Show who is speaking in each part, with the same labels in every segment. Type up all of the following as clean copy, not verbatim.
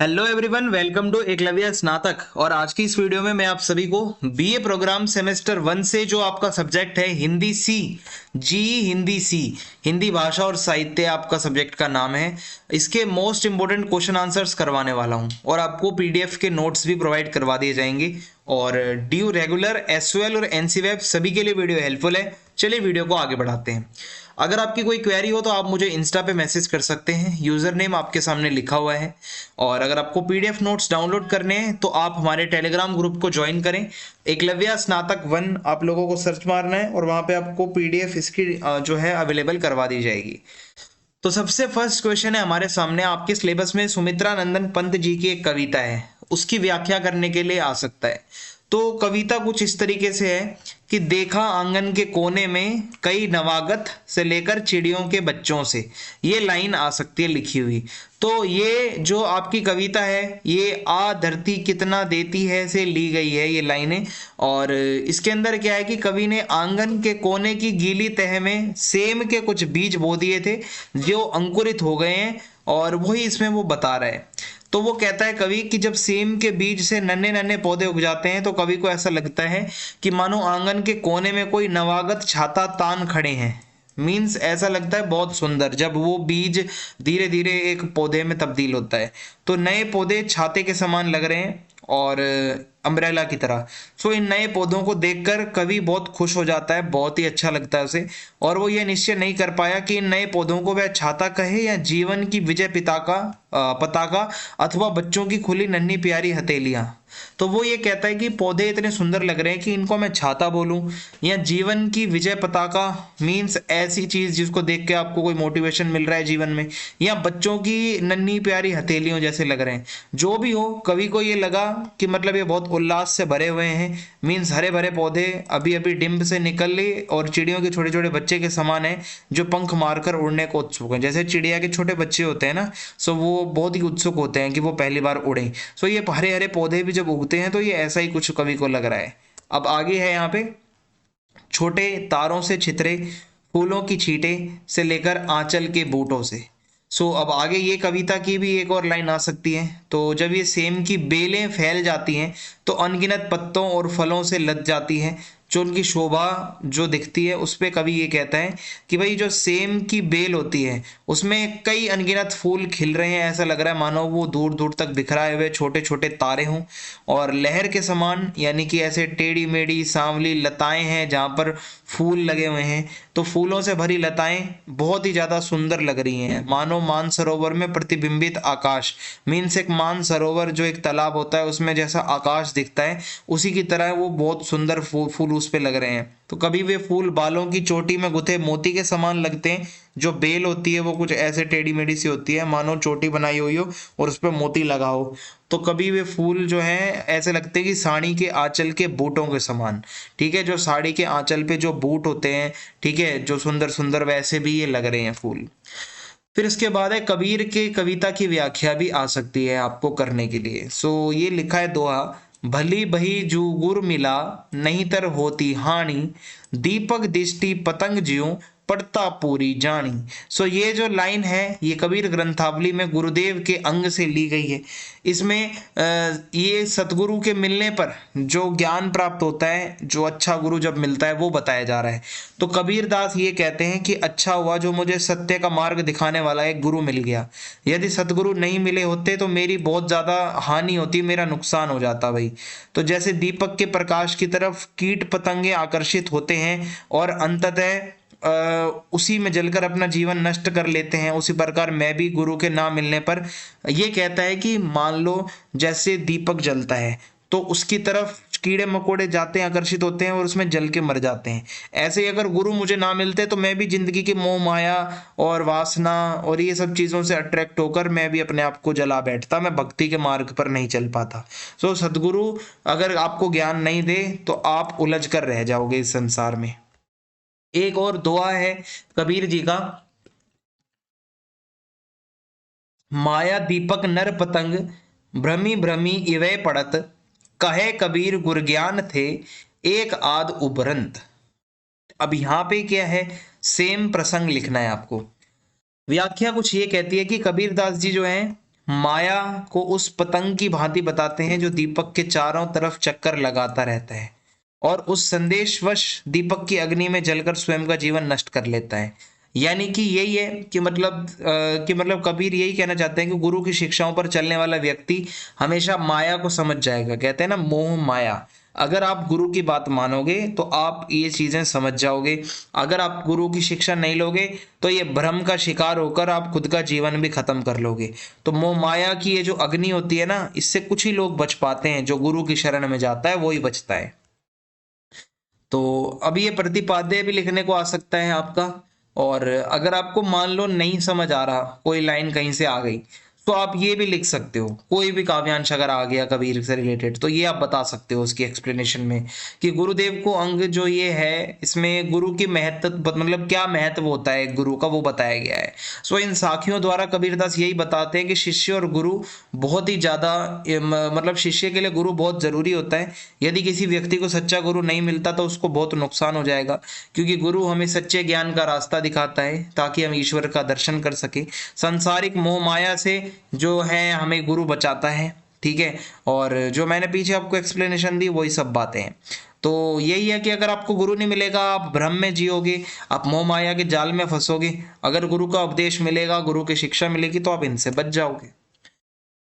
Speaker 1: Hello everyone, welcome to Eklavya स्नातक। और आज की इस वीडियो में मैं आप सभी को बीए प्रोग्राम सेमेस्टर 1 से जो आपका सब्जेक्ट है हिंदी सी, जी हिंदी सी, हिंदी भाषा और साहित्य आपका सब्जेक्ट का नाम है, इसके मोस्ट इंपोर्टेंट क्वेश्चन आंसर्स करवाने वाला हूं और आपको पीडीएफ के नोट्स भी प्रोवाइड करवा दिए जाएंगे। और ड्यू रेगुलर एसओएल और एनसी वेब सभी के लिए वीडियो हेल्पफुल है। चलिए वीडियो को आगे बढ़ाते हैं। अगर आपकी कोई क्वेरी हो तो आप मुझे इंस्टा पे मैसेज कर सकते हैं, यूजर नेम आपके सामने लिखा हुआ है। और अगर आपको पीडीएफ नोट्स डाउनलोड करने हैं तो आप हमारे टेलीग्राम ग्रुप को ज्वाइन करें। एकलव्य स्नातक 1 आप लोगों को सर्च मारना है और वहां पे आपको पीडीएफ इसकी जो है अवेलेबल करवा दी जाएगी। तो सबसे फर्स्ट क्वेश्चन है हमारे सामने, आपके सिलेबस में सुमित्रा नंदन पंत जी की एक कविता है, उसकी व्याख्या करने के लिए आ सकता है। तो कविता कुछ इस तरीके से है कि देखा आंगन के कोने में कई नवागत से लेकर चिड़ियों के बच्चों से, ये लाइन आ सकती है लिखी हुई। तो ये जो आपकी कविता है ये आ धरती कितना देती है से ली गई है ये लाइनें। और इसके अंदर क्या है कि कवि ने आंगन के कोने की गीली तह में सेम के कुछ बीज बो दिए थे जो अंकुरित हो गए हैं, और वही इसमें वो बता रहा है। तो वो कहता है कवि कि जब सेम के बीज से नन्हे नन्हे पौधे उग जाते हैं तो कवि को ऐसा लगता है कि मानो आंगन के कोने में कोई नवागत छाता तान खड़े हैं। मीन्स ऐसा लगता है बहुत सुंदर जब वो बीज धीरे धीरे एक पौधे में तब्दील होता है। तो नए पौधे छाते के समान लग रहे हैं और अम्ब्रेला की तरह। सो इन नए पौधों को देखकर कवि बहुत खुश हो जाता है, बहुत ही अच्छा लगता है उसे। और वो ये निश्चय नहीं कर पाया कि इन नए पौधों को वह छाता कहे या जीवन की विजय पताका अथवा बच्चों की खुली नन्ही प्यारी हथेलियां। तो वो ये कहता है कि पौधे इतने सुंदर लग रहे हैं कि इनको मैं छाता बोलूं या जीवन की विजय पताका, मीन्स ऐसी चीज जिसको देख के आपको कोई मोटिवेशन मिल रहा है जीवन में, या बच्चों की नन्ही प्यारी हथेलियों जैसे लग रहे हैं। जो भी हो, कवि को ये लगा कि मतलब ये बहुत उल्लास से भरे हुए हैं। मीन्स हरे भरे पौधे अभी अभी डिंब से निकल ली और चिड़ियों के छोटे छोटे बच्चे के समान है जो पंख मारकर उड़ने को उत्सुक हैं। जैसे चिड़िया के छोटे बच्चे होते हैं ना, सो वो बहुत ही उत्सुक होते हैं कि वो पहली बार उड़े। सो ये हरे हरे पौधे भी जब उगते हैं तो ये ऐसा ही कुछ कवि को लग रहा है। अब आगे है यहाँ पे, छोटे तारों से छितरे फूलों की छींटे से लेकर आंचल के बूटों से। सो अब आगे ये कविता की भी एक और लाइन आ सकती है। तो जब ये सेम की बेलें फैल जाती हैं तो अनगिनत पत्तों और फलों से लद जाती हैं, जो उनकी शोभा जो दिखती है उस पे कवि ये कहता है कि भाई जो सेम की बेल होती है उसमें कई अनगिनत फूल खिल रहे हैं। ऐसा लग रहा है मानो वो दूर दूर तक बिखराए हुए छोटे छोटे तारे हों और लहर के समान, यानी कि ऐसे टेढ़ी मेढ़ी सांवली लताएं हैं जहाँ पर फूल लगे हुए हैं। तो फूलों से भरी लताएं बहुत ही ज्यादा सुंदर लग रही हैं, मानो मानसरोवर में प्रतिबिंबित आकाश। मीन्स एक मानसरोवर जो एक तालाब होता है उसमें जैसा आकाश दिखता है उसी की तरह वो बहुत सुंदर फूल उस पे लग रहे हैं। तो कभी वे फूल बालों की चोटी में गुथे मोती के समान लगते हैं। जो बेल होती है वो कुछ ऐसे टेढ़ी मेढ़ी सी होती है मानो चोटी बनाई हुई हो और उस पर मोती लगा हो। तो कभी वे फूल जो है ऐसे लगते हैं कि साड़ी के आंचल के बूटों के समान। ठीक है, जो साड़ी के आंचल पे जो बूट होते हैं, ठीक है, जो सुंदर सुंदर, वैसे भी ये लग रहे हैं फूल। फिर इसके बाद है कबीर के कविता की व्याख्या भी आ सकती है आपको करने के लिए। सो ये लिखा है दोहा, भली बही जू गुर मिला नहीं तर होती हानि, दीपक दिष्टि पतंग ज्यों पड़ता पूरी जानी। सो ये जो लाइन है ये कबीर ग्रंथावली में गुरुदेव के अंग से ली गई है। इसमें ये सतगुरु के मिलने पर जो ज्ञान प्राप्त होता है, जो अच्छा गुरु जब मिलता है वो बताया जा रहा है। तो कबीर दास ये कहते हैं कि अच्छा हुआ जो मुझे सत्य का मार्ग दिखाने वाला एक गुरु मिल गया। यदि सतगुरु नहीं मिले होते तो मेरी बहुत ज्यादा हानि होती, मेरा नुकसान हो जाता भाई। तो जैसे दीपक के प्रकाश की तरफ कीट पतंगे आकर्षित होते हैं और अंततः उसी में जलकर अपना जीवन नष्ट कर लेते हैं, उसी प्रकार मैं भी गुरु के ना मिलने पर, ये कहता है कि मान लो जैसे दीपक जलता है तो उसकी तरफ कीड़े मकोड़े जाते हैं, आकर्षित होते हैं और उसमें जल के मर जाते हैं। ऐसे ही अगर गुरु मुझे ना मिलते तो मैं भी जिंदगी की मोह माया और वासना और ये सब चीजों से अट्रैक्ट होकर मैं भी अपने आप को जला बैठता, मैं भक्ति के मार्ग पर नहीं चल पाता। सो सदगुरु अगर आपको ज्ञान नहीं दे तो आप उलझ कर रह जाओगे इस संसार में। एक और दुआ है कबीर जी का, माया दीपक नर पतंग भ्रमी भ्रमी इवै पड़त, कहे कबीर गुर ज्ञान थे एक आध उबरंत। अब यहाँ पे क्या है, सेम प्रसंग लिखना है आपको। व्याख्या कुछ ये कहती है कि कबीर दास जी जो हैं माया को उस पतंग की भांति बताते हैं जो दीपक के चारों तरफ चक्कर लगाता रहता है और उस संदेशवश दीपक की अग्नि में जलकर स्वयं का जीवन नष्ट कर लेता है। यानी कि यही है कि मतलब कबीर यही कहना चाहते हैं कि गुरु की शिक्षाओं पर चलने वाला व्यक्ति हमेशा माया को समझ जाएगा। कहते हैं ना, मोह माया। अगर आप गुरु की बात मानोगे तो आप ये चीजें समझ जाओगे। अगर आप गुरु की शिक्षा नहीं लोगे तो ये भ्रम का शिकार होकर आप खुद का जीवन भी खत्म कर लोगे। तो मोह माया की ये जो अग्नि होती है ना, इससे कुछ ही लोग बच पाते हैं। जो गुरु की शरण में जाता है वो ही बचता है। तो अभी ये प्रतिपाद्य भी लिखने को आ सकता है आपका। और अगर आपको मान लो नहीं समझ आ रहा, कोई लाइन कहीं से आ गई, तो आप ये भी लिख सकते हो। कोई भी काव्यांश अगर आ गया कबीर से रिलेटेड तो ये आप बता सकते हो उसकी एक्सप्लेनेशन में कि गुरुदेव को अंग जो ये है इसमें गुरु की महत्व, मतलब क्या महत्व होता है गुरु का, वो बताया गया है। सो इन साखियों द्वारा कबीरदास यही बताते हैं कि शिष्य और गुरु बहुत ही ज्यादा, मतलब शिष्य के लिए गुरु बहुत जरूरी होता है। यदि किसी व्यक्ति को सच्चा गुरु नहीं मिलता तो उसको बहुत नुकसान हो जाएगा, क्योंकि गुरु हमें सच्चे ज्ञान का रास्ता दिखाता है ताकि हम ईश्वर का दर्शन कर सके। सांसारिक मोह माया से जो है हमें गुरु बचाता है। ठीक है, और जो मैंने पीछे आपको एक्सप्लेनेशन दी वही सब बातें हैं। तो यही है कि अगर आपको गुरु नहीं मिलेगा आप भ्रम में जियोगे, आप मोह माया के जाल में फंसोगे। अगर गुरु का उपदेश मिलेगा, गुरु की शिक्षा मिलेगी तो आप इनसे बच जाओगे।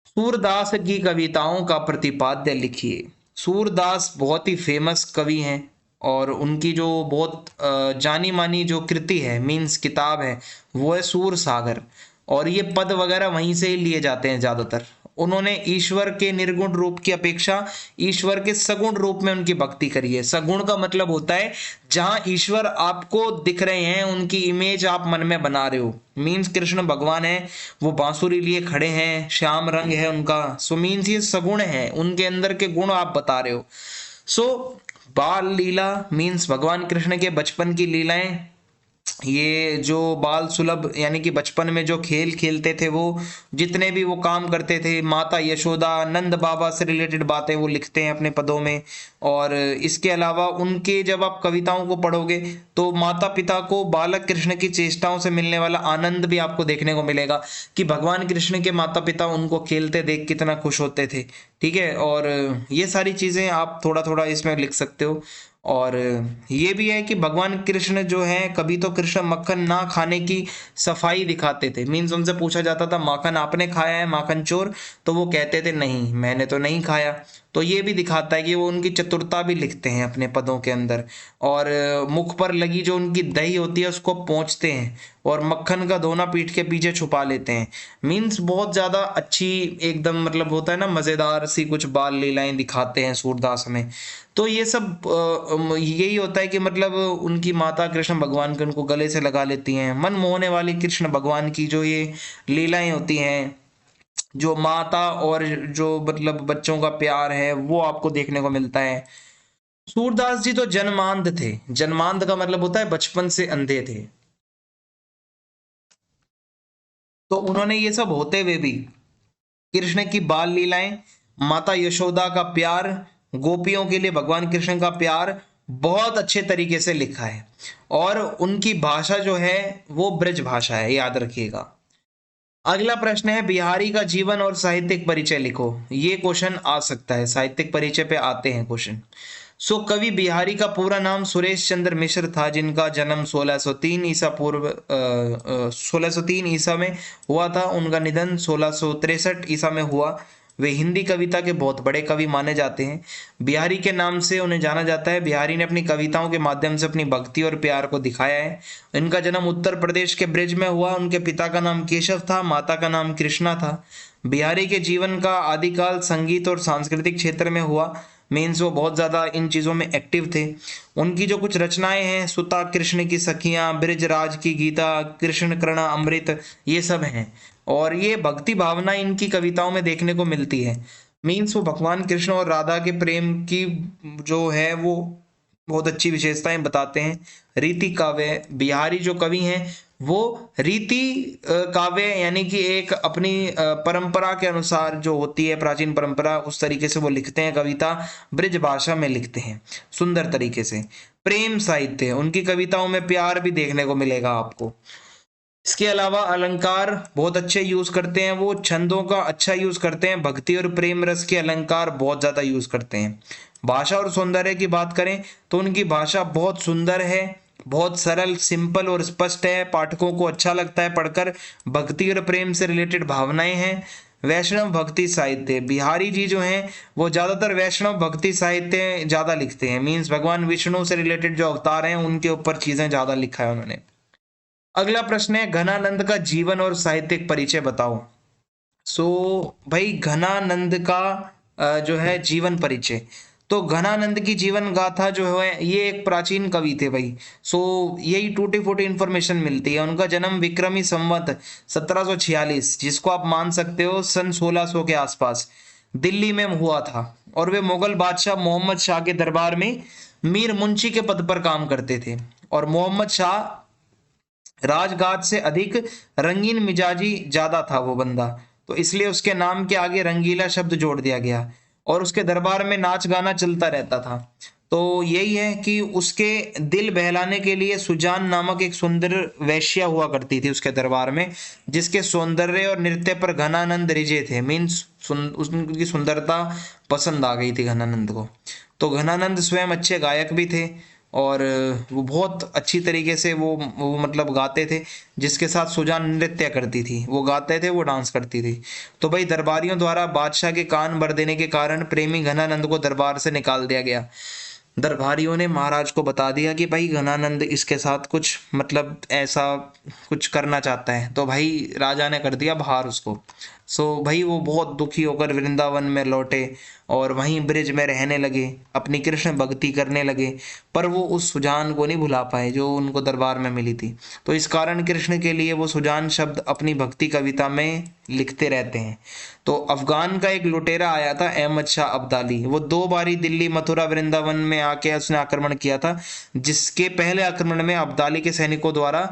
Speaker 1: सूरदास की कविताओं का प्रतिपाद्य लिखिए। सूरदास बहुत ही फेमस कवि हैं और उनकी जो बहुत जानी मानी जो कृति है, मीन्स किताब है, वो है सूर सागर। और ये पद वगैरह वहीं से ही लिए जाते हैं ज्यादातर। उन्होंने ईश्वर के निर्गुण रूप की अपेक्षा ईश्वर के सगुण रूप में उनकी भक्ति करी है। सगुण का मतलब होता है जहां ईश्वर आपको दिख रहे हैं, उनकी इमेज आप मन में बना रहे हो। मीन्स कृष्ण भगवान है, वो बांसुरी लिए खड़े हैं, श्याम रंग है उनका। सो मीन्स ये सगुण है, उनके अंदर के गुण आप बता रहे हो। सो बाल लीला मीन्स भगवान कृष्ण के बचपन की लीलाएं, ये जो बाल सुलभ यानी कि बचपन में जो खेल खेलते थे, वो जितने भी वो काम करते थे, माता यशोदा नंद बाबा से रिलेटेड बातें वो लिखते हैं अपने पदों में। और इसके अलावा उनके जब आप कविताओं को पढ़ोगे तो माता पिता को बालक कृष्ण की चेष्टाओं से मिलने वाला आनंद भी आपको देखने को मिलेगा कि भगवान कृष्ण के माता पिता उनको खेलते देख कितना खुश होते थे। ठीक है, और ये सारी चीजें आप थोड़ा थोड़ा इसमें लिख सकते हो। और ये भी है कि भगवान कृष्ण जो है, कभी तो कृष्ण मक्खन ना खाने की सफाई दिखाते थे। मीन्स उनसे पूछा जाता था माखन आपने खाया है माखन चोर, तो वो कहते थे नहीं मैंने तो नहीं खाया। तो ये भी दिखाता है कि वो उनकी चतुरता भी लिखते हैं अपने पदों के अंदर। और मुख पर लगी जो उनकी दही होती है उसको पोंछते हैं और मक्खन का दोना पीठ के पीछे छुपा लेते हैं। मीन्स बहुत ज्यादा अच्छी एकदम, मतलब होता है ना, मजेदार सी कुछ बाल लीलाएं दिखाते हैं सूरदास में। तो ये सब यही होता है कि मतलब उनकी माता कृष्ण भगवान के उनको गले से लगा लेती हैं। मन मोहने वाली कृष्ण भगवान की जो ये लीलाएं होती हैं, जो माता और जो मतलब बच्चों का प्यार है, वो आपको देखने को मिलता है। सूरदास जी तो जन्मांध थे। जन्मांध का मतलब होता है बचपन से अंधे थे। तो उन्होंने ये सब होते हुए भी कृष्ण की बाल लीलाएं, माता यशोदा का प्यार, गोपियों के लिए भगवान कृष्ण का प्यार बहुत अच्छे तरीके से लिखा है। और उनकी भाषा जो है वो ब्रज भाषा है, याद रखिएगा। अगला प्रश्न है बिहारी का जीवन और साहित्यिक परिचय लिखो। ये क्वेश्चन आ सकता है, साहित्यिक परिचय पे आते हैं क्वेश्चन। सो कवि बिहारी का पूरा नाम सुरेश चंद्र मिश्र था, जिनका जन्म 1603 ईसा पूर्व 1603 ईसा में हुआ था। उनका निधन 1663 ईसा में हुआ। वे हिंदी कविता के बहुत बड़े कवि माने जाते हैं। बिहारी के नाम से उन्हें जाना जाता है। बिहारी ने अपनी कविताओं के माध्यम से अपनी भक्ति और प्यार को दिखाया है। इनका जन्म उत्तर प्रदेश के ब्रिज में हुआ। उनके पिता का नाम केशव था, माता का नाम कृष्णा था। बिहारी के जीवन का आदिकाल संगीत और सांस्कृतिक क्षेत्र में हुआ। मीन्स वो बहुत ज्यादा इन चीजों में एक्टिव थे। उनकी जो कुछ रचनाएं हैं, सुता कृष्ण की सखियां, ब्रिजराज की गीता, कृष्ण कृणा अमृत, ये सब हैं। और ये भक्ति भावना इनकी कविताओं में देखने को मिलती है। मीन्स वो भगवान कृष्ण और राधा के प्रेम की जो है वो बहुत अच्छी विशेषताएं बताते हैं। रीति काव्य, बिहारी जो कवि हैं वो रीति काव्य यानी कि एक अपनी परंपरा के अनुसार जो होती है प्राचीन परंपरा, उस तरीके से वो लिखते हैं कविता। ब्रिज भाषा में लिखते हैं सुंदर तरीके से। प्रेम साहित्य, उनकी कविताओं में प्यार भी देखने को मिलेगा आपको। इसके अलावा अलंकार बहुत अच्छे यूज करते हैं, वो छंदों का अच्छा यूज करते हैं, भक्ति और प्रेम रस के अलंकार बहुत ज्यादा यूज करते हैं। भाषा और सौंदर्य की बात करें तो उनकी भाषा बहुत सुंदर है, बहुत सरल, सिंपल और स्पष्ट है, पाठकों को अच्छा लगता है पढ़कर। भक्ति और प्रेम से रिलेटेड भावनाएं हैं। वैष्णव भक्ति साहित्य, बिहारी जी जो हैं वो ज्यादातर वैष्णव भक्ति साहित्य ज्यादा लिखते हैं, मीन्स भगवान विष्णु से रिलेटेड जो अवतार हैं उनके ऊपर चीजें ज्यादा लिखा है उन्होंने। अगला प्रश्न है घनानंद का जीवन और साहित्यिक परिचय बताओ। सो भाई घनानंद का जो है जीवन परिचय, तो घनानंद की जीवन गाथा जो है ये एक प्राचीन कवि थे भाई। सो यही टूटी फूटी इंफॉर्मेशन मिलती है। उनका जन्म विक्रमी संवत 1746, जिसको आप मान सकते हो सन 1600 के आसपास दिल्ली में हुआ था, और वे मुगल बादशाह मोहम्मद शाह के दरबार में मीर मुंशी के पद पर काम करते थे। और मोहम्मद शाह राजगाद से अधिक रंगीन मिजाजी ज्यादा था वो बंदा, तो इसलिए उसके नाम के आगे रंगीला शब्द जोड़ दिया गया। और उसके दरबार में नाच गाना चलता रहता था। तो यही है कि उसके दिल बहलाने के लिए सुजान नामक एक सुंदर वैश्या हुआ करती थी उसके दरबार में, जिसके सौंदर्य और नृत्य पर घनानंद रिझे थे, मीन्स उनकी सुंदरता पसंद आ गई थी घनानंद को। तो घनानंद स्वयं अच्छे गायक भी थे, और वो बहुत अच्छी तरीके से वो मतलब गाते थे, जिसके साथ सुजान नृत्य करती थी, वो गाते थे वो डांस करती थी। तो भाई दरबारियों द्वारा बादशाह के कान भर देने के कारण प्रेमी घनानंद को दरबार से निकाल दिया गया। दरबारियों ने महाराज को बता दिया कि भाई घनानंद इसके साथ कुछ मतलब ऐसा कुछ करना चाहता है, तो भाई राजा ने कर दिया बाहर उसको। सो भाई वो बहुत दुखी होकर वृंदावन में लौटे और वहीं ब्रिज में रहने लगे, अपनी कृष्ण भक्ति करने लगे, पर वो उस सुजान को नहीं भुला पाए जो उनको दरबार में मिली थी। तो इस कारण कृष्ण के लिए वो सुजान शब्द अपनी भक्ति कविता में लिखते रहते हैं। तो अफगान का एक लुटेरा आया था अहमद शाह अब्दाली, वो 2 बारी दिल्ली मथुरा वृंदावन में आके उसने आक्रमण किया था, जिसके पहले आक्रमण में अब्दाली के सैनिकों द्वारा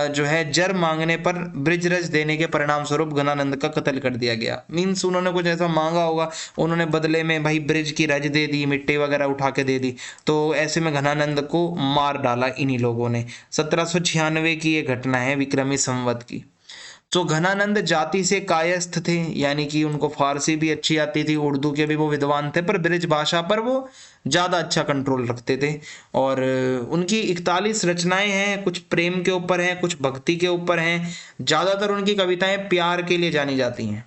Speaker 1: जो है जर मांगने पर ब्रिजरज देने के परिणाम स्वरूप घनानंद का कत्ल कर दिया गया। मीन्स उन्होंने कुछ ऐसा मांगा होगा, उन्होंने बदले में भाई ब्रिज की रज दे दी, मिट्टी वगैरह उठा के दे दी, तो ऐसे में घनानंद को मार डाला इन्हीं लोगों ने। 1796 की ये घटना है विक्रमी संवत की। तो घनानंद जाति से कायस्थ थे, यानी कि उनको फारसी भी अच्छी आती थी, उर्दू के भी वो विद्वान थे, पर ब्रिज भाषा पर वो ज्यादा अच्छा कंट्रोल रखते थे। और उनकी 41 रचनाएं हैं, कुछ प्रेम के ऊपर हैं, कुछ भक्ति के ऊपर हैं। ज्यादातर उनकी कविताएं प्यार के लिए जानी जाती हैं,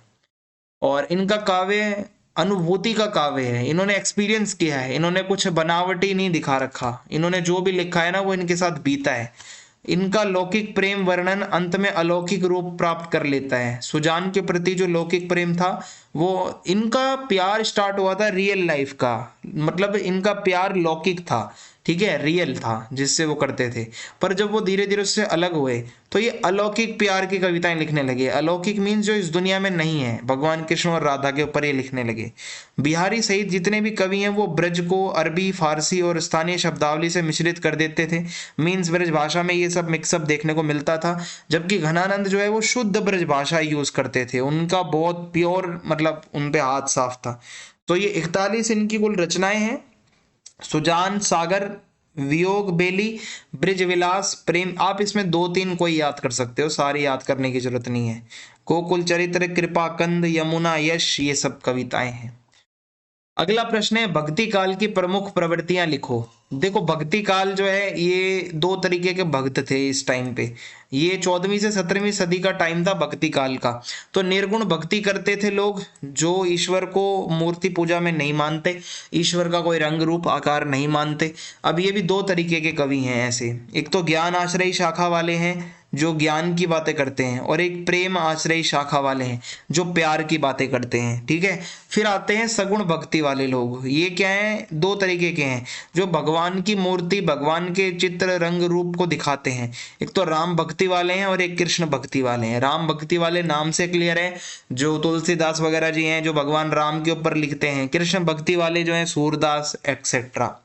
Speaker 1: और इनका काव्य अनुभूति का काव्य है। इन्होंने एक्सपीरियंस किया है, इन्होंने कुछ बनावटी नहीं दिखा रखा, इन्होंने जो भी लिखा है ना वो इनके साथ बीता है। इनका लौकिक प्रेम वर्णन अंत में अलौकिक रूप प्राप्त कर लेता है। सुजान के प्रति जो लौकिक प्रेम था, वो इनका प्यार स्टार्ट हुआ था रियल लाइफ का, मतलब इनका प्यार लौकिक था, ठीक है, रियल था जिससे वो करते थे। पर जब वो धीरे धीरे उससे अलग हुए तो ये अलौकिक प्यार की कविताएं लिखने लगे। अलौकिक मीन्स जो इस दुनिया में नहीं है, भगवान कृष्ण और राधा के ऊपर ये लिखने लगे। बिहारी सहित जितने भी कवि हैं वो ब्रज को अरबी, फारसी और स्थानीय शब्दावली से मिश्रित कर देते थे। मीन्स ब्रज भाषा में ये सब मिक्सअप देखने को मिलता था, जबकि घनानंद जो है वो शुद्ध ब्रज भाषा यूज करते थे। उनका बहुत प्योर, मतलब उन पे हाथ साफ था। तो ये 41 इनकी कुल रचनाएं हैं। सुजान सागर, वियोग बेली, ब्रिज विलास, प्रेम, आप इसमें 2-3 कोई याद कर सकते हो, सारी याद करने की जरूरत नहीं है। गोकुल चरित्र, कृपा कंद, यमुना यश, ये सब कविताएं हैं। अगला प्रश्न है भक्ति काल की प्रमुख प्रवृत्तियां लिखो। देखो भक्ति काल जो है ये 2 तरीके के भक्त थे इस टाइम पे। ये 14वीं से 17वीं सदी का टाइम था भक्ति काल का। तो निर्गुण भक्ति करते थे लोग, जो ईश्वर को मूर्ति पूजा में नहीं मानते, ईश्वर का कोई रंग रूप आकार नहीं मानते। अब ये भी 2 तरीके के कवि हैं ऐसे। एक तो ज्ञान आश्रयी शाखा वाले हैं जो ज्ञान की बातें करते हैं, और एक प्रेम आश्रयी शाखा वाले हैं जो प्यार की बातें करते हैं, ठीक है। फिर आते हैं सगुण भक्ति वाले लोग। ये क्या है, 2 तरीके के हैं, जो भगवान की मूर्ति, भगवान के चित्र, रंग रूप को दिखाते हैं। एक तो राम भक्ति वाले हैं और एक कृष्ण भक्ति वाले हैं। राम भक्ति वाले नाम से क्लियर है, जो तुलसीदास वगैरह जी हैं जो भगवान राम के ऊपर लिखते हैं। कृष्ण भक्ति वाले जो हैं सूरदास एक्सेट्रा।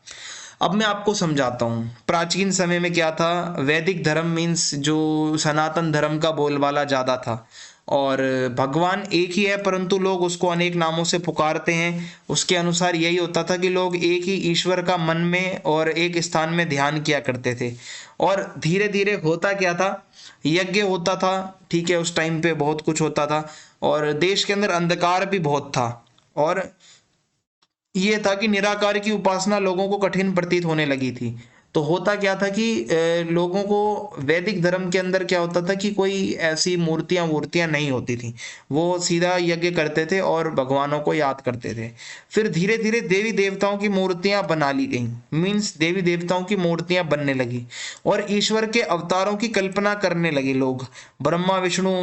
Speaker 1: अब मैं आपको समझाता हूँ प्राचीन समय में क्या था। वैदिक धर्म मीन्स जो सनातन धर्म का बोलबाला ज्यादा था, और भगवान एक ही है परंतु लोग उसको अनेक नामों से पुकारते हैं। उसके अनुसार यही होता था कि लोग एक ही ईश्वर का मन में और एक स्थान में ध्यान किया करते थे। और धीरे धीरे होता क्या था, यज्ञ होता था, ठीक है, उस टाइम पे बहुत कुछ होता था और देश के अंदर अंधकार भी बहुत था। और ये था कि निराकार की उपासना लोगों को कठिन प्रतीत होने लगी थी। तो होता क्या था कि लोगों को वैदिक धर्म के अंदर क्या होता था कि कोई ऐसी मूर्तियां वूर्तियां नहीं होती थी, वो सीधा यज्ञ करते थे और भगवानों को याद करते थे। फिर धीरे धीरे देवी देवताओं की मूर्तियां बना ली गई, मीन्स देवी देवताओं की मूर्तियां बनने लगी और ईश्वर के अवतारों की कल्पना करने लगे लोग। ब्रह्मा विष्णु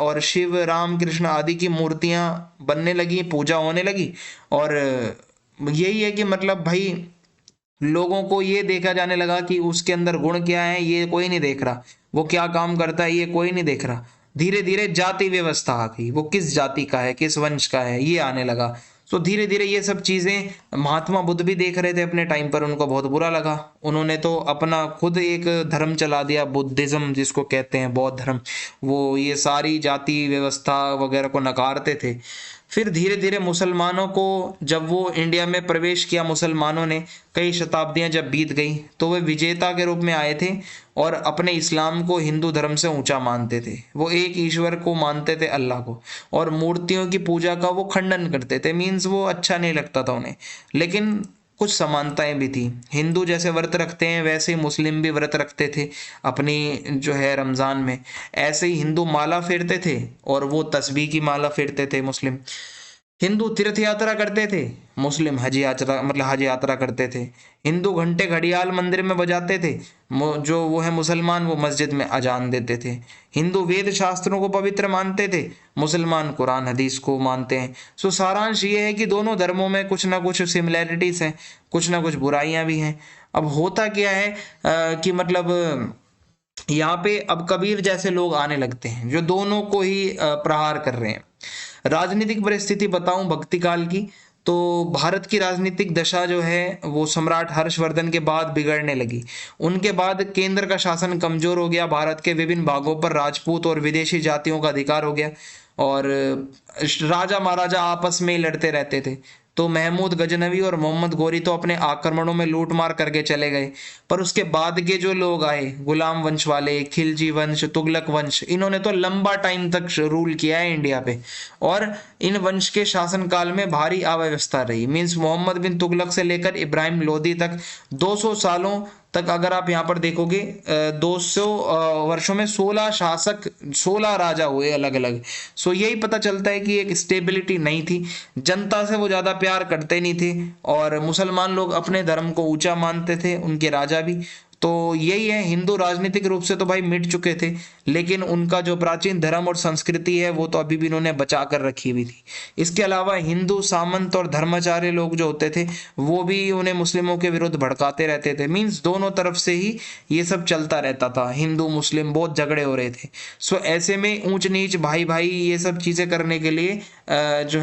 Speaker 1: और शिव राम कृष्ण आदि की मूर्तियां बनने लगी, पूजा होने लगी। और यही है कि मतलब भाई लोगों को ये देखा जाने लगा कि उसके अंदर गुण क्या है ये कोई नहीं देख रहा, वो क्या काम करता है ये कोई नहीं देख रहा। धीरे धीरे जाति व्यवस्था आ गई, वो किस जाति का है किस वंश का है ये आने लगा। तो धीरे धीरे ये सब चीजें महात्मा बुद्ध भी देख रहे थे अपने टाइम पर, उनको बहुत बुरा लगा। उन्होंने तो अपना खुद एक धर्म चला दिया, बुद्धिज्म जिसको कहते हैं, बौद्ध धर्म। वो ये सारी जाति व्यवस्था वगैरह को नकारते थे। फिर धीरे धीरे मुसलमानों को जब वो इंडिया में प्रवेश किया, मुसलमानों ने कई शताब्दियां जब बीत गई तो वे विजेता के रूप में आए थे और अपने इस्लाम को हिंदू धर्म से ऊंचा मानते थे। वो एक ईश्वर को मानते थे, अल्लाह को, और मूर्तियों की पूजा का वो खंडन करते थे, मीन्स वो अच्छा नहीं लगता था उन्हें। लेकिन कुछ समानताएं भी थी, हिंदू जैसे व्रत रखते हैं वैसे ही मुस्लिम भी व्रत रखते थे अपनी जो है रमज़ान में। ऐसे ही हिंदू माला फेरते थे और वो तस्बीह की माला फेरते थे मुस्लिम। हिंदू तीर्थ यात्रा करते थे, मुस्लिम हज यात्रा मतलब हज यात्रा करते थे। हिंदू घंटे घड़ियाल मंदिर में बजाते थे, जो वो है मुसलमान वो मस्जिद में अजान देते थे। हिंदू वेद शास्त्रों को पवित्र मानते थे, मुसलमान कुरान हदीस को मानते हैं। सो सारांश ये है कि दोनों धर्मों में कुछ ना कुछ सिमिलैरिटीज हैं, कुछ ना कुछ बुराइयां भी हैं। अब होता क्या है कि मतलब यहाँ पे अब कबीर जैसे लोग आने लगते हैं जो दोनों को ही प्रहार कर रहे हैं। राजनीतिक परिस्थिति बताऊं भक्ति काल की, तो भारत की राजनीतिक दशा जो है वो सम्राट हर्षवर्धन के बाद बिगड़ने लगी। उनके बाद केंद्र का शासन कमजोर हो गया, भारत के विभिन्न भागों पर राजपूत और विदेशी जातियों का अधिकार हो गया और राजा महाराजा आपस में ही लड़ते रहते थे। तो महमूद गजनवी और मोहम्मद गोरी तो अपने आक्रमणों में लूटमार करके चले गए, पर उसके बाद के जो लोग आए, गुलाम वंश वाले, खिलजी वंश, तुगलक वंश, इन्होंने तो लंबा टाइम तक रूल किया है इंडिया पे। और इन वंश के शासनकाल में भारी अव्यवस्था रही, मीन्स मोहम्मद बिन तुगलक से लेकर इब्राहिम लोदी तक 200 सालों तक अगर आप यहाँ पर देखोगे 200 वर्षों में 16 शासक, 16 राजा हुए अलग अलग। सो यही पता चलता है कि एक स्टेबिलिटी नहीं थी, जनता से वो ज़्यादा प्यार करते नहीं थे और मुसलमान लोग अपने धर्म को ऊंचा मानते थे, उनके राजा भी। तो यही है, हिंदू राजनीतिक रूप से तो भाई मिट चुके थे, लेकिन उनका जो प्राचीन धर्म और संस्कृति है वो तो अभी भी इन्होंने बचा कर रखी हुई थी। इसके अलावा हिंदू सामंत और धर्माचार्य लोग जो होते थे वो भी उन्हें मुस्लिमों के विरुद्ध भड़काते रहते थे, मीन्स दोनों तरफ से ही ये सब चलता रहता था, हिंदू मुस्लिम बहुत झगड़े हो रहे थे। सो ऐसे में ऊंच नीच भाई भाई ये सब चीजें करने के लिए जो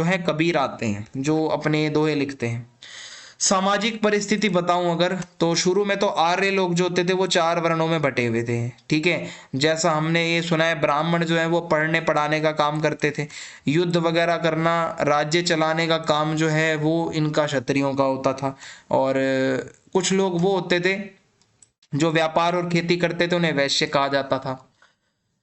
Speaker 1: है कबीर आते हैं जो अपने दोहे लिखते हैं। सामाजिक परिस्थिति बताऊं अगर, तो शुरू में तो आर्य लोग जो होते थे वो 4 वर्णों में बटे हुए थे, ठीक है। जैसा हमने ये सुना है, ब्राह्मण जो है वो पढ़ने पढ़ाने का काम करते थे, युद्ध वगैरह करना, राज्य चलाने का काम जो है वो इनका क्षत्रियों का होता था। और कुछ लोग वो होते थे जो व्यापार और खेती करते थे, उन्हें वैश्य कहा जाता था।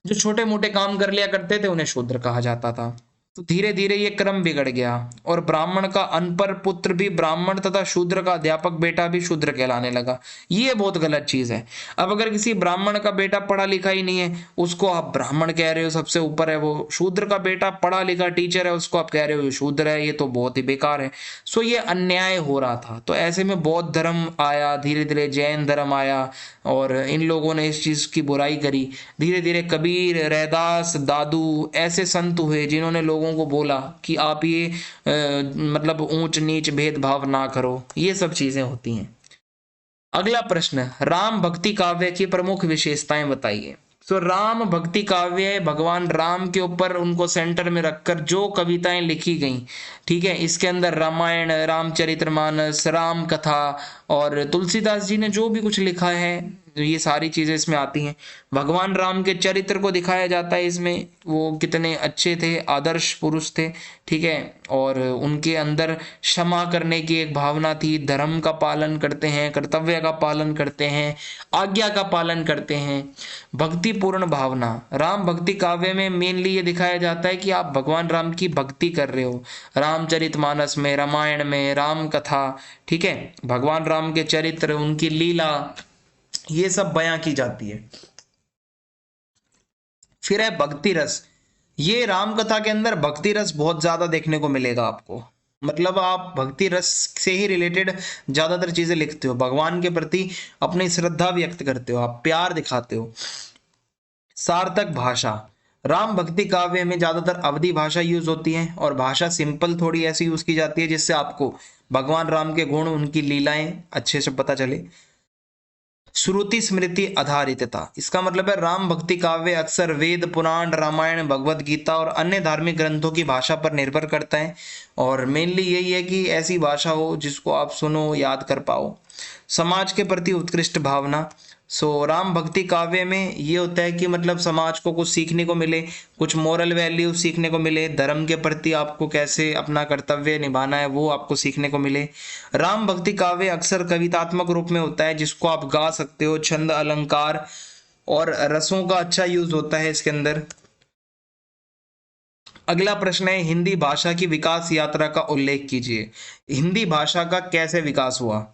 Speaker 1: जो छोटे मोटे काम कर लिया करते थे उन्हें शूद्र कहा जाता था। तो धीरे धीरे ये क्रम बिगड़ गया और ब्राह्मण का अनपढ़ पुत्र भी ब्राह्मण तथा शूद्र का अध्यापक बेटा भी शूद्र कहलाने लगा। ये बहुत गलत चीज है। अब अगर किसी ब्राह्मण का बेटा पढ़ा लिखा ही नहीं है, उसको आप ब्राह्मण कह रहे हो, सबसे ऊपर है वो। शूद्र का बेटा पढ़ा लिखा टीचर है, उसको आप कह रहे हो शूद्र है, ये तो बहुत ही बेकार है। सो ये अन्याय हो रहा था। तो ऐसे में बौद्ध धर्म आया, धीरे धीरे जैन धर्म आया और इन लोगों ने इस चीज की बुराई करी। धीरे धीरे कबीर, रैदास, दादू ऐसे संत हुए जिन्होंने लोगों को बोला कि आप ये मतलब ऊंच नीच भेदभाव ना करो। ये सब चीजें होती हैं। अगला प्रश्न, राम भक्ति काव्य की प्रमुख विशेषताएं बताइए। तो राम भक्ति काव्य भगवान राम के ऊपर उनको सेंटर में रखकर जो कविताएं लिखी गई, ठीक है, इसके अंदर रामायण, रामचरितमानस, राम कथा और तुलसीदास जी ने जो भी कुछ लिखा है, तो ये सारी चीजें इसमें आती हैं। भगवान राम के चरित्र को दिखाया जाता है इसमें, वो कितने अच्छे थे, आदर्श पुरुष थे, ठीक है। और उनके अंदर क्षमा करने की एक भावना थी, धर्म का पालन करते हैं, कर्तव्य का पालन करते हैं, आज्ञा का पालन करते हैं, भक्तिपूर्ण भावना। राम भक्ति काव्य में मेनली ये दिखाया जाता है कि आप भगवान राम की भक्ति कर रहे हो। रामचरितमानस में, रामायण में, राम कथा, ठीक है, भगवान राम के चरित्र, उनकी लीला, ये सब बयां की जाती है। फिर है भक्ति रस। ये राम कथा के अंदर भक्ति रस बहुत ज्यादा देखने को मिलेगा आपको। मतलब आप भक्ति रस से ही रिलेटेड ज्यादातर चीजें लिखते हो, भगवान के प्रति अपनी श्रद्धा व्यक्त करते हो, आप प्यार दिखाते हो। सार्थक भाषा। राम भक्ति काव्य में ज्यादातर अवधी भाषा यूज होती है और भाषा सिंपल थोड़ी ऐसी यूज की जाती है जिससे आपको भगवान राम के गुण, उनकी लीलाएं अच्छे से पता चले। श्रुति स्मृति आधारितता। इसका मतलब है राम भक्ति काव्य अक्सर वेद, पुराण, रामायण, भगवत गीता और अन्य धार्मिक ग्रंथों की भाषा पर निर्भर करता है। और मेनली यही है कि ऐसी भाषा हो जिसको आप सुनो, याद कर पाओ। समाज के प्रति उत्कृष्ट भावना। राम भक्ति काव्य में ये होता है कि मतलब समाज को कुछ सीखने को मिले, कुछ मोरल वैल्यू सीखने को मिले, धर्म के प्रति आपको कैसे अपना कर्तव्य निभाना है वो आपको सीखने को मिले। राम भक्ति काव्य अक्सर कवितात्मक रूप में होता है जिसको आप गा सकते हो, छंद, अलंकार और रसों का अच्छा यूज होता है इसके अंदर। अगला प्रश्न है, हिंदी भाषा की विकास यात्रा का उल्लेख कीजिए। हिंदी भाषा का कैसे विकास हुआ?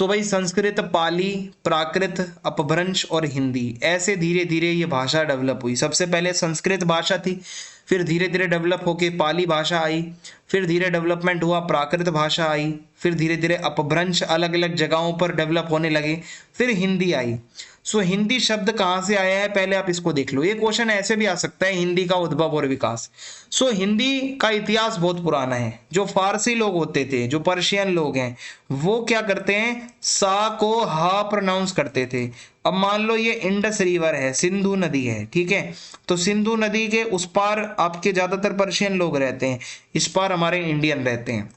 Speaker 1: भाई संस्कृत, पाली, प्राकृत, अपभ्रंश और हिंदी, ऐसे धीरे धीरे ये भाषा डेवलप हुई। सबसे पहले संस्कृत भाषा थी, फिर धीरे धीरे डेवलप होके पाली भाषा आई, फिर धीरे डेवलपमेंट हुआ, प्राकृत भाषा आई, फिर धीरे धीरे अपभ्रंश अलग अलग जगहों पर डेवलप होने लगे, फिर हिंदी आई। हिंदी शब्द कहाँ से आया है पहले आप इसको देख लो। ये क्वेश्चन ऐसे भी आ सकता है, हिंदी का उद्भव और विकास। हिंदी का इतिहास बहुत पुराना है। जो फारसी लोग होते थे, जो पर्शियन लोग हैं, वो क्या करते हैं, सा को हा प्रोनाउंस करते थे। अब मान लो ये इंडस रिवर है, सिंधु नदी है, ठीक है, तो सिंधु नदी के उस पार आपके ज्यादातर पर्शियन लोग रहते हैं, इस पार हमारे इंडियन रहते हैं।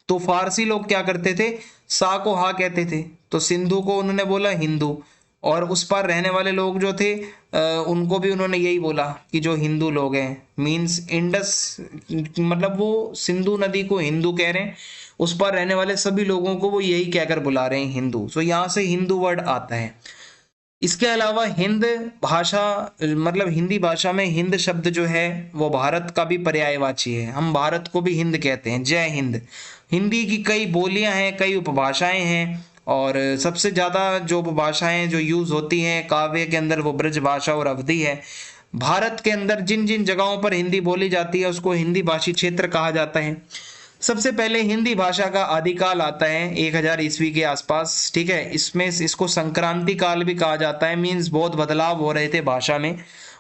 Speaker 1: तो फारसी लोग क्या करते थे, सा को हा कहते थे, तो सिंधु को उन्होंने बोला हिंदू, और उस पार रहने वाले लोग जो थे उनको भी उन्होंने यही बोला कि जो हिंदू लोग हैं, मींस इंडस, मतलब वो सिंधु नदी को हिंदू कह रहे हैं, उस पार रहने वाले सभी लोगों को वो यही कहकर बुला रहे हैं हिंदू। यहाँ से हिंदू वर्ड आता है। इसके अलावा हिंद भाषा, मतलब हिंदी भाषा में हिंद शब्द जो है वो भारत का भी पर्यायवाची है। हम भारत को भी हिंद कहते हैं, जय हिंद। हिंदी की कई बोलियां हैं, कई उपभाषाएं हैं, और सबसे ज़्यादा जो उपभाषाएं जो यूज़ होती हैं काव्य के अंदर वो ब्रज भाषा और अवधी है। भारत के अंदर जिन जिन जगहों पर हिंदी बोली जाती है उसको हिंदी भाषी क्षेत्र कहा जाता है। सबसे पहले हिंदी भाषा का आदिकाल आता है 1000 ईस्वी के आसपास, ठीक है। इसमें इसको संक्रांति काल भी कहा जाता है, मीन्स बहुत बदलाव हो रहे थे भाषा में,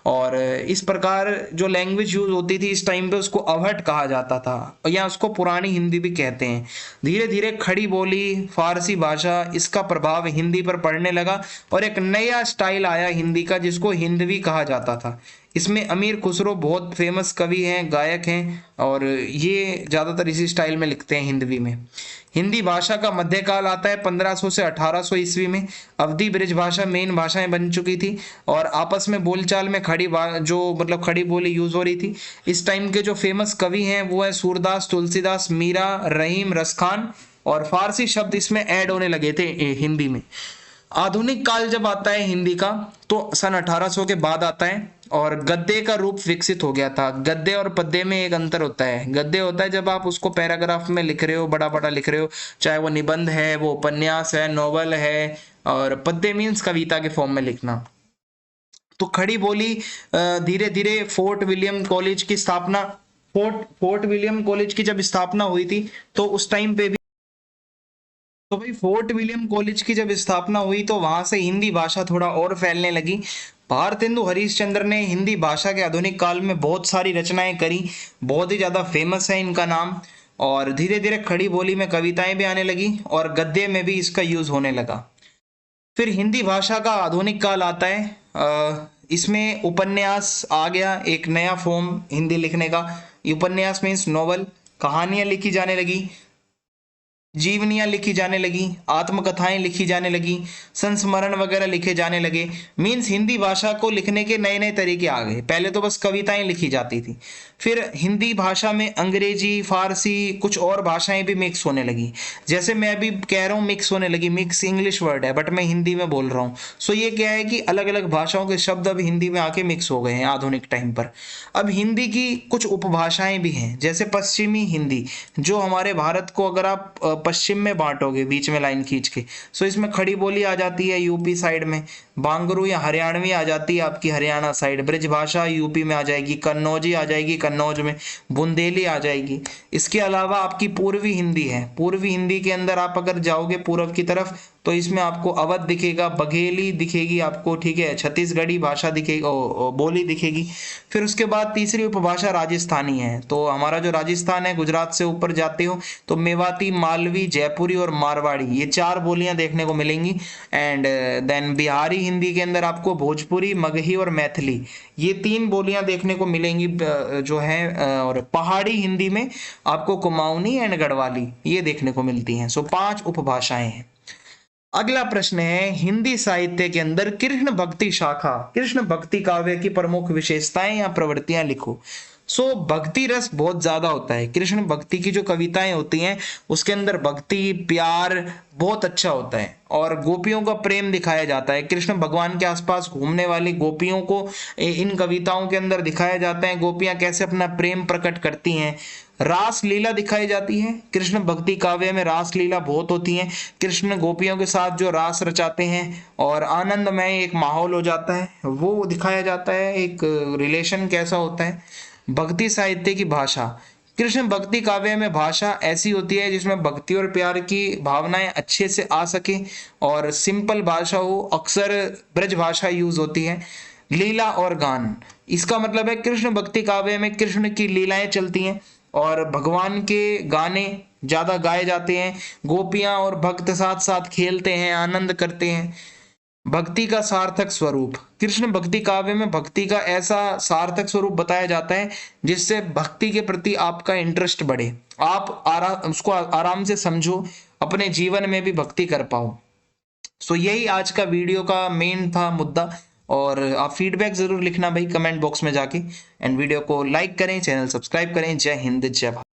Speaker 1: और इस प्रकार जो लैंग्वेज यूज होती थी इस टाइम पे उसको अवहट कहा जाता था, या उसको पुरानी हिंदी भी कहते हैं। धीरे धीरे खड़ी बोली, फारसी भाषा, इसका प्रभाव हिंदी पर पड़ने लगा और एक नया स्टाइल आया हिंदी का जिसको हिंदवी कहा जाता था। इसमें अमीर खुसरो बहुत फेमस कवि हैं, गायक हैं, और ये ज़्यादातर इसी स्टाइल में लिखते हैं हिंदवी में। हिंदी भाषा का मध्यकाल आता है 1500 से 1800 ईस्वी में। अवधी ब्रिज भाषा मेन भाषाएं बन चुकी थी और आपस में बोलचाल में खड़ी बोली यूज हो रही थी। इस टाइम के जो फेमस कवि हैं वो है सूरदास, तुलसीदास, मीरा, रहीम, रसखान, और फारसी शब्द इसमें ऐड होने लगे थे हिंदी में। आधुनिक काल जब आता है हिंदी का तो सन 1800 के बाद आता है और गद्य का रूप विकसित हो गया था। गद्य और पद्य में एक अंतर होता है। गद्य होता है जब आप उसको पैराग्राफ में लिख रहे हो, बड़ा बड़ा लिख रहे हो, चाहे वो निबंध है, वो उपन्यास है, नॉवल है, और पद्य मीन्स कविता के फॉर्म में लिखना। तो खड़ी बोली धीरे धीरे फोर्ट विलियम कॉलेज की जब स्थापना हुई थी तो उस टाइम पे भी, तो भाई फोर्ट विलियम कॉलेज की जब स्थापना हुई तो वहां से हिंदी भाषा थोड़ा और फैलने लगी। भारतेंदु हरिश्चंद्र ने हिंदी भाषा के आधुनिक काल में बहुत सारी रचनाएं करी, बहुत ही ज्यादा फेमस है इनका नाम, और धीरे धीरे खड़ी बोली में कविताएं भी आने लगी और गद्य में भी इसका यूज होने लगा। फिर हिंदी भाषा का आधुनिक काल आता है। इसमें उपन्यास आ गया, एक नया फॉर्म हिंदी लिखने का। उपन्यास मीन्स नॉवल, कहानियां लिखी जाने लगी जीवनियां लिखी जाने लगी, आत्मकथाएं लिखी जाने लगी, संस्मरण वगैरह लिखे जाने लगे। मीन्स हिंदी भाषा को लिखने के नए नए तरीके आ गए। पहले तो बस कविताएं लिखी जाती थी, फिर हिंदी भाषा में अंग्रेजी, फारसी, कुछ और भाषाएं भी मिक्स होने लगी। जैसे मैं अभी कह रहा हूँ मिक्स होने लगी, मिक्स इंग्लिश वर्ड है बट मैं हिंदी में बोल रहा हूँ। सो ये क्या है कि अलग अलग भाषाओं के शब्द अब हिंदी में आके मिक्स हो गए हैं आधुनिक टाइम पर। अब हिंदी की कुछ उपभाषाएं भी हैं, जैसे पश्चिमी हिंदी, जो हमारे भारत को अगर आप पश्चिम में बांटोगे बीच में लाइन खींच के, सो इसमें खड़ी बोली आ जाती है यूपी साइड में, बांगरू या हरियाणवी आ जाती है आपकी हरियाणा साइड, ब्रजभाषा यूपी में आ जाएगी, कन्नौजी आ जाएगी कन्नौज में, बुंदेली आ जाएगी। इसके अलावा आपकी पूर्वी हिंदी है। पूर्वी हिंदी के अंदर आप अगर जाओगे पूर्व की तरफ तो इसमें आपको अवध दिखेगा, बघेली दिखेगी आपको, ठीक है, छत्तीसगढ़ी भाषा दिखेगी, बोली दिखेगी। फिर उसके बाद तीसरी उपभाषा राजस्थानी है। तो हमारा जो राजस्थान है, गुजरात से ऊपर जाते हो तो मेवाती, मालवी, जयपुरी और मारवाड़ी, ये 4 बोलियां देखने को मिलेंगी। एंड देन बिहारी हिंदी के अंदर आपको भोजपुरी, मगही और मैथिली, ये 3 बोलियां देखने को मिलेंगी जो है। और पहाड़ी हिंदी में आपको कुमाऊनी एंड गढ़वाली ये देखने को मिलती हैं। सो 5 उपभाषाएं हैं। अगला प्रश्न है, हिंदी साहित्य के अंदर कृष्ण भक्ति शाखा, कृष्ण भक्ति काव्य की प्रमुख विशेषताएं या प्रवृत्तियां लिखो। सो भक्ति रस बहुत ज्यादा होता है। कृष्ण भक्ति की जो कविताएं होती हैं उसके अंदर भक्ति, प्यार बहुत अच्छा होता है और गोपियों का प्रेम दिखाया जाता है। कृष्ण भगवान के आसपास घूमने वाली गोपियों को इन कविताओं के अंदर दिखाया जाता है, गोपियां कैसे अपना प्रेम प्रकट करती हैं। रास लीला दिखाई जाती है। कृष्ण भक्ति काव्य में रास लीला बहुत होती है। कृष्ण गोपियों के साथ जो रास रचाते हैं और आनंदमय एक माहौल हो जाता है, वो दिखाया जाता है, एक रिलेशन कैसा होता है। भक्ति साहित्य की भाषा, कृष्ण भक्ति काव्य में भाषा ऐसी होती है जिसमें भक्ति और प्यार की भावनाएं अच्छे से आ सके और सिंपल भाषा हो। अक्सर ब्रज भाषा यूज होती है। लीला और गान, इसका मतलब है कृष्ण भक्ति काव्य में कृष्ण की लीलाएं चलती हैं और भगवान के गाने ज्यादा गाए जाते हैं। गोपियां और भक्त साथ साथ खेलते हैं, आनंद करते हैं। भक्ति का सार्थक स्वरूप, कृष्ण भक्ति काव्य में भक्ति का ऐसा सार्थक स्वरूप बताया जाता है जिससे भक्ति के प्रति आपका इंटरेस्ट बढ़े, आप उसको आराम से समझो, अपने जीवन में भी भक्ति कर पाओ। सो यही आज का वीडियो का मेन था मुद्दा। और आप फीडबैक जरूर लिखना भाई कमेंट बॉक्स में जाके, एंड वीडियो को लाइक करें, चैनल सब्सक्राइब करें। जय हिंद, जय भारत।